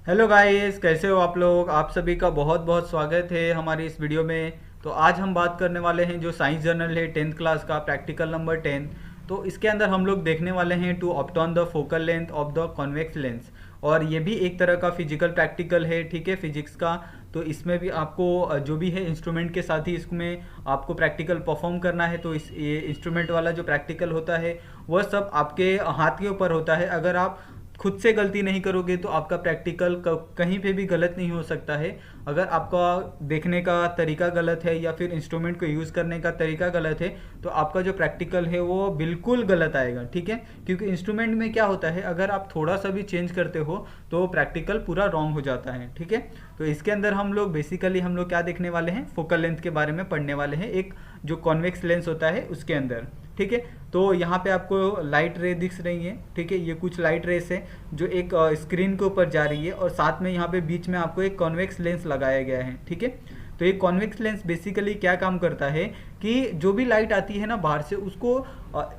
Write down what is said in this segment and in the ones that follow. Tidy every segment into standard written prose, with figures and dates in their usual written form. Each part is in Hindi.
हेलो गाइस, कैसे हो आप लोग। आप सभी का बहुत बहुत स्वागत है हमारी इस वीडियो में। तो आज हम बात करने वाले हैं जो साइंस जर्नल है 10th क्लास का प्रैक्टिकल नंबर 10। तो इसके अंदर हम लोग देखने वाले हैं to obtain the focal length of the convex lens. और ये भी एक तरह का फिजिकल प्रैक्टिकल है, ठीक है, फिजिक्स का। तो इसमें भी आपको जो भी है इंस्ट्रूमेंट के साथ ही इसमें आपको प्रैक्टिकल परफॉर्म करना है। तो इस ये इंस्ट्रूमेंट वाला जो प्रैक्टिकल होता है वह सब आपके हाथ के ऊपर होता है। अगर आप खुद से गलती नहीं करोगे तो आपका प्रैक्टिकल कहीं पे भी गलत नहीं हो सकता है। अगर आपका देखने का तरीका गलत है या फिर इंस्ट्रूमेंट को यूज़ करने का तरीका गलत है तो आपका जो प्रैक्टिकल है वो बिल्कुल गलत आएगा, ठीक है। क्योंकि इंस्ट्रूमेंट में क्या होता है, अगर आप थोड़ा सा भी चेंज करते हो तो प्रैक्टिकल पूरा रॉन्ग हो जाता है, ठीक है। तो इसके अंदर हम लोग बेसिकली हम लोग क्या देखने वाले हैं, फोकल लेंथ के बारे में पढ़ने वाले हैं, एक जो कॉन्वेक्स लेंस होता है उसके अंदर, ठीक है। तो यहाँ पे आपको लाइट रे दिख रही है, ठीक है। ये कुछ लाइट रेस है जो एक स्क्रीन के ऊपर जा रही है और साथ में यहाँ पे बीच में आपको एक कॉन्वेक्स लेंस लगाया गया है, ठीक है। तो ये कॉन्वेक्स लेंस बेसिकली क्या काम करता है कि जो भी लाइट आती है ना बाहर से उसको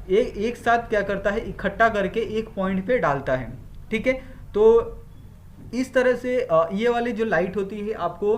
एक साथ क्या करता है, इकट्ठा करके एक पॉइंट पे डालता है, ठीक है। तो इस तरह से ये वाली जो लाइट होती है आपको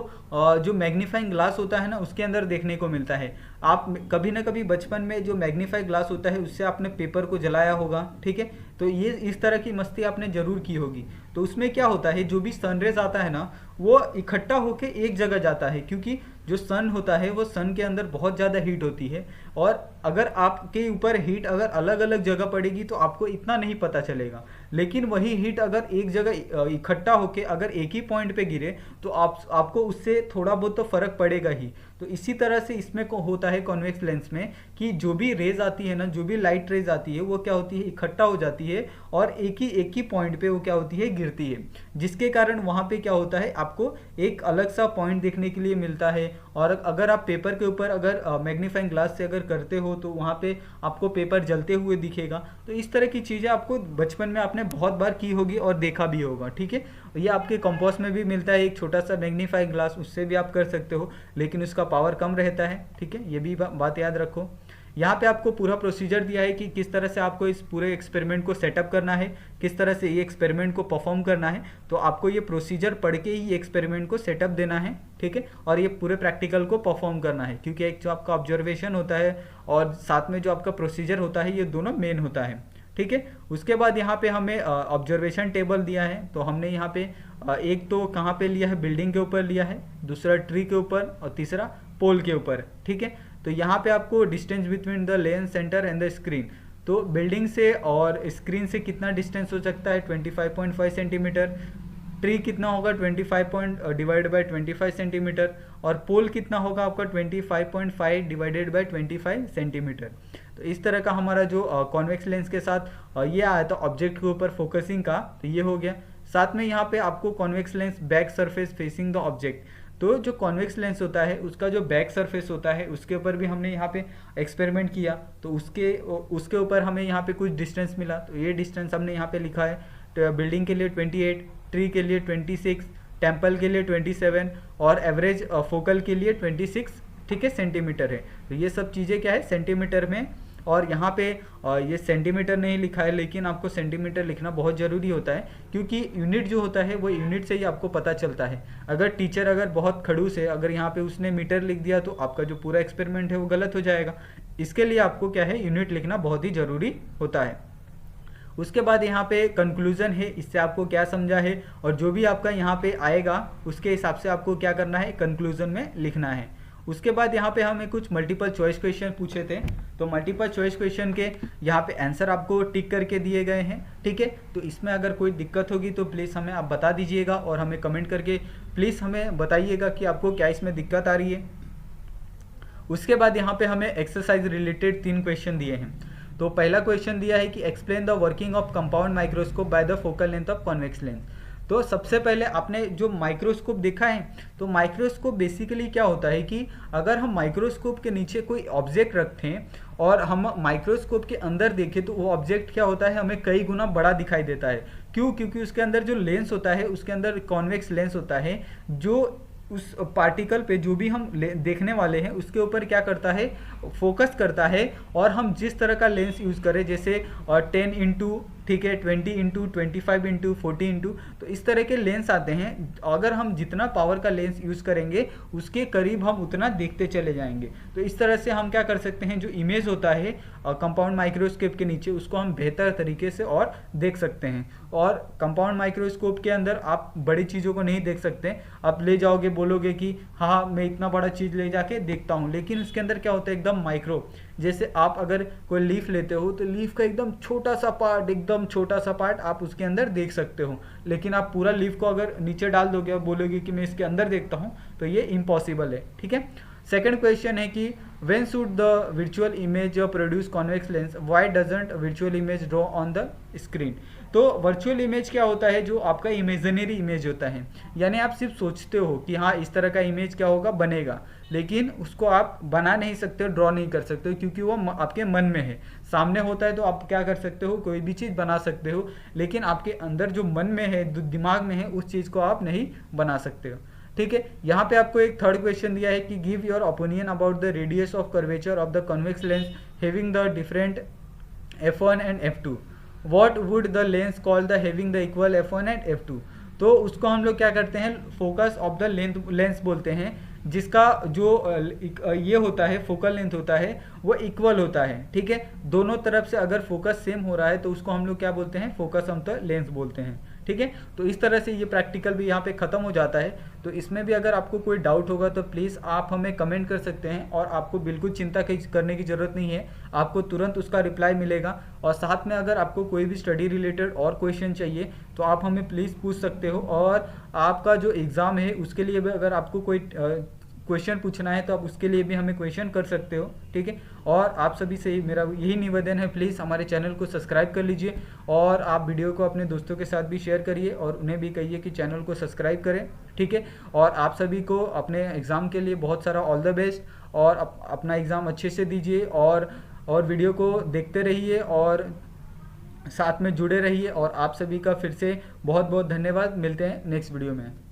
जो मैग्नीफाइंग ग्लास होता है ना उसके अंदर देखने को मिलता है। आप कभी ना कभी बचपन में जो मैग्नीफाइंग ग्लास होता है उससे आपने पेपर को जलाया होगा, ठीक है। तो ये इस तरह की मस्ती आपने जरूर की होगी। तो उसमें क्या होता है, जो भी सनरेज आता है ना वो इकट्ठा होके एक जगह जाता है, क्योंकि जो सन होता है वो सन के अंदर बहुत ज़्यादा हीट होती है। और अगर आपके ऊपर हीट अगर अलग अलग जगह पड़ेगी तो आपको इतना नहीं पता चलेगा। लेकिन वही हीट अगर एक जगह इकट्ठा होके अगर एक ही पॉइंट पे गिरे तो आपको उससे थोड़ा बहुत तो फर्क पड़ेगा ही। तो इसी तरह से इसमें को होता है कॉन्वेक्स लेंस में कि जो भी रेज आती है ना, जो भी लाइट रेज आती है वो क्या होती है, इकट्ठा हो जाती है और एक ही पॉइंट पे वो क्या होती है, गिरती है। जिसके कारण वहाँ पे क्या होता है, आपको एक अलग सा पॉइंट देखने के लिए मिलता है। और अगर आप पेपर के ऊपर अगर मैग्नीफाइंग ग्लास से अगर करते हो तो वहाँ पे आपको पेपर जलते हुए दिखेगा। तो इस तरह की चीज़ें आपको बचपन में आपने बहुत बार की होगी और देखा भी होगा, ठीक है। ये आपके कंपास में भी मिलता है एक छोटा सा मैग्नीफाइंग ग्लास, उससे भी आप कर सकते हो, लेकिन उसका पावर कम रहता है, ठीक है। ये भी बात याद रखो। यहाँ पे आपको पूरा प्रोसीजर दिया है कि किस तरह से आपको इस पूरे एक्सपेरिमेंट को सेटअप करना है, किस तरह से ये एक्सपेरिमेंट को परफॉर्म करना है। तो आपको ये प्रोसीजर पढ़ के ही एक्सपेरिमेंट को सेटअप देना है, ठीक है। और ये पूरे प्रैक्टिकल को परफॉर्म करना है, क्योंकि एक जो आपका ऑब्जर्वेशन होता है और साथ में जो आपका प्रोसीजर होता है ये दोनों मेन होता है, ठीक है। उसके बाद यहाँ पे हमें ऑब्जर्वेशन टेबल दिया है। तो हमने यहाँ पे एक तो कहाँ पे लिया है, बिल्डिंग के ऊपर लिया है, दूसरा ट्री के ऊपर और तीसरा पोल के ऊपर, ठीक है। तो यहाँ पे आपको distance between the lens centre and the screen, तो बिल्डिंग से और स्क्रीन से कितना डिस्टेंस हो सकता है, 25.5 सेंटीमीटर। ट्री कितना होगा, 25 पॉइंट डिवाइड बाई 25 सेंटीमीटर। और पोल कितना होगा आपका, 25.5 डिवाइडेड बाई 25 सेंटीमीटर। तो इस तरह का हमारा जो कॉन्वेक्स लेंस के साथ ये आया था ऑब्जेक्ट के ऊपर फोकसिंग का, तो ये हो गया। साथ में यहाँ पे आपको convex lens back surface facing the object, तो जो कॉन्वेक्स लेंस होता है उसका जो बैक सरफेस होता है उसके ऊपर भी हमने यहाँ पे एक्सपेरिमेंट किया। तो उसके ऊपर हमें यहाँ पे कुछ डिस्टेंस मिला, तो ये डिस्टेंस हमने यहाँ पे लिखा है। तो बिल्डिंग के लिए 28, ट्री के लिए 26, टेम्पल के लिए 27 और एवरेज फोकल के लिए 26, ठीक है, सेंटीमीटर है। तो ये सब चीज़ें क्या है, सेंटीमीटर में। और यहाँ पे ये सेंटीमीटर नहीं लिखा है, लेकिन आपको सेंटीमीटर लिखना बहुत ज़रूरी होता है, क्योंकि यूनिट जो होता है वो यूनिट से ही आपको पता चलता है। अगर टीचर अगर बहुत खड़ूस है, अगर यहाँ पे उसने मीटर लिख दिया तो आपका जो पूरा एक्सपेरिमेंट है वो गलत हो जाएगा। इसके लिए आपको क्या है, यूनिट लिखना बहुत ही ज़रूरी होता है। उसके बाद यहाँ पे कंक्लूजन है, इससे आपको क्या समझा है और जो भी आपका यहाँ पे आएगा उसके हिसाब से आपको क्या करना है, कंक्लूजन में लिखना है। उसके बाद यहाँ पे हमें कुछ मल्टीपल चॉइस क्वेश्चन पूछे थे। तो मल्टीपल चॉइस क्वेश्चन के यहाँ पे आंसर आपको टिक करके दिए गए हैं, ठीक है। तो इसमें अगर कोई दिक्कत होगी तो प्लीज़ हमें आप बता दीजिएगा और हमें कमेंट करके प्लीज़ हमें बताइएगा कि आपको क्या इसमें दिक्कत आ रही है। उसके बाद यहाँ पे हमें एक्सरसाइज रिलेटेड 3 क्वेश्चन दिए हैं। तो पहला क्वेश्चन दिया है कि explain the working of compound microscope by the focal length of convex lens. तो सबसे पहले आपने जो माइक्रोस्कोप देखा है, तो माइक्रोस्कोप बेसिकली क्या होता है कि अगर हम माइक्रोस्कोप के नीचे कोई ऑब्जेक्ट रखें और हम माइक्रोस्कोप के अंदर देखें तो वो ऑब्जेक्ट क्या होता है, हमें कई गुना बड़ा दिखाई देता है। क्यों? क्योंकि उसके अंदर जो लेंस होता है उसके अंदर कॉन्वेक्स लेंस होता है, जो उस पार्टिकल पे जो भी हम देखने वाले हैं उसके ऊपर क्या करता है, फोकस करता है। और हम जिस तरह का लेंस यूज़ करें, जैसे 10 इंटू ठीक है, 20x25x40 तो इस तरह के लेंस आते हैं। अगर हम जितना पावर का लेंस यूज़ करेंगे उसके करीब हम उतना देखते चले जाएंगे। तो इस तरह से हम क्या कर सकते हैं, जो इमेज होता है कंपाउंड माइक्रोस्कोप के नीचे, उसको हम बेहतर तरीके से और देख सकते हैं। और कंपाउंड माइक्रोस्कोप के अंदर आप बड़ी चीज़ों को नहीं देख सकते। आप ले जाओगे, बोलोगे कि हाँ मैं इतना बड़ा चीज़ ले जाके देखता हूँ, लेकिन उसके अंदर क्या होता है, एकदम माइक्रो। जैसे आप अगर कोई लीफ लेते हो तो लीफ का एकदम छोटा सा पार्ट, एकदम छोटा सा पार्ट आप उसके अंदर देख सकते हो, लेकिन आप पूरा लीफ को अगर नीचे डाल दोगे और बोलोगे कि मैं इसके अंदर देखता हूँ, तो ये इम्पॉसिबल है। ठीक है। सेकंड क्वेश्चन है कि when should the virtual image produce convex lens, why doesn't virtual image draw on the screen. तो वर्चुअल इमेज क्या होता है, जो आपका इमेजिनरी इमेज होता है, यानी आप सिर्फ सोचते हो कि हाँ इस तरह का इमेज क्या होगा, बनेगा, लेकिन उसको आप बना नहीं सकते, ड्रॉ नहीं कर सकते, क्योंकि वो आपके मन में है। सामने होता है तो आप क्या कर सकते हो, कोई भी चीज़ बना सकते हो, लेकिन आपके अंदर जो मन में है, दिमाग में है, उस चीज़ को आप नहीं बना सकते हो। ठीक है। यहाँ पे आपको एक थर्ड क्वेश्चन दिया है कि give your opinion about the radius of curvature of the convex lens having the different f1 and f2। What would the lens call the having the equal f1 and f2। तो उसको हम लोग क्या करते हैं, फोकस ऑफ द लेंस बोलते हैं, जिसका जो ये होता है फोकल लेंथ होता है वो इक्वल होता है। ठीक है। दोनों तरफ से अगर फोकस सेम हो रहा है तो उसको हम लोग क्या बोलते हैं, फोकस ऑफ द लेंस बोलते हैं। ठीक है। तो इस तरह से ये प्रैक्टिकल भी यहाँ पे ख़त्म हो जाता है। तो इसमें भी अगर आपको कोई डाउट होगा तो प्लीज़ आप हमें कमेंट कर सकते हैं, और आपको बिल्कुल चिंता करने की ज़रूरत नहीं है, आपको तुरंत उसका रिप्लाई मिलेगा। और साथ में अगर आपको कोई भी स्टडी रिलेटेड और क्वेश्चन चाहिए तो आप हमें प्लीज़ पूछ सकते हो। और आपका जो एग्ज़ाम है उसके लिए भी अगर आपको कोई क्वेश्चन पूछना है तो आप उसके लिए भी हमें क्वेश्चन कर सकते हो। ठीक है। और आप सभी से मेरा यही निवेदन है, प्लीज़ हमारे चैनल को सब्सक्राइब कर लीजिए, और आप वीडियो को अपने दोस्तों के साथ भी शेयर करिए, और उन्हें भी कहिए कि चैनल को सब्सक्राइब करें। ठीक है। और आप सभी को अपने एग्ज़ाम के लिए बहुत सारा ऑल द बेस्ट, और अपना एग्ज़ाम अच्छे से दीजिए, और वीडियो को देखते रहिए और साथ में जुड़े रहिए। और आप सभी का फिर से बहुत बहुत धन्यवाद। मिलते हैं नेक्स्ट वीडियो में।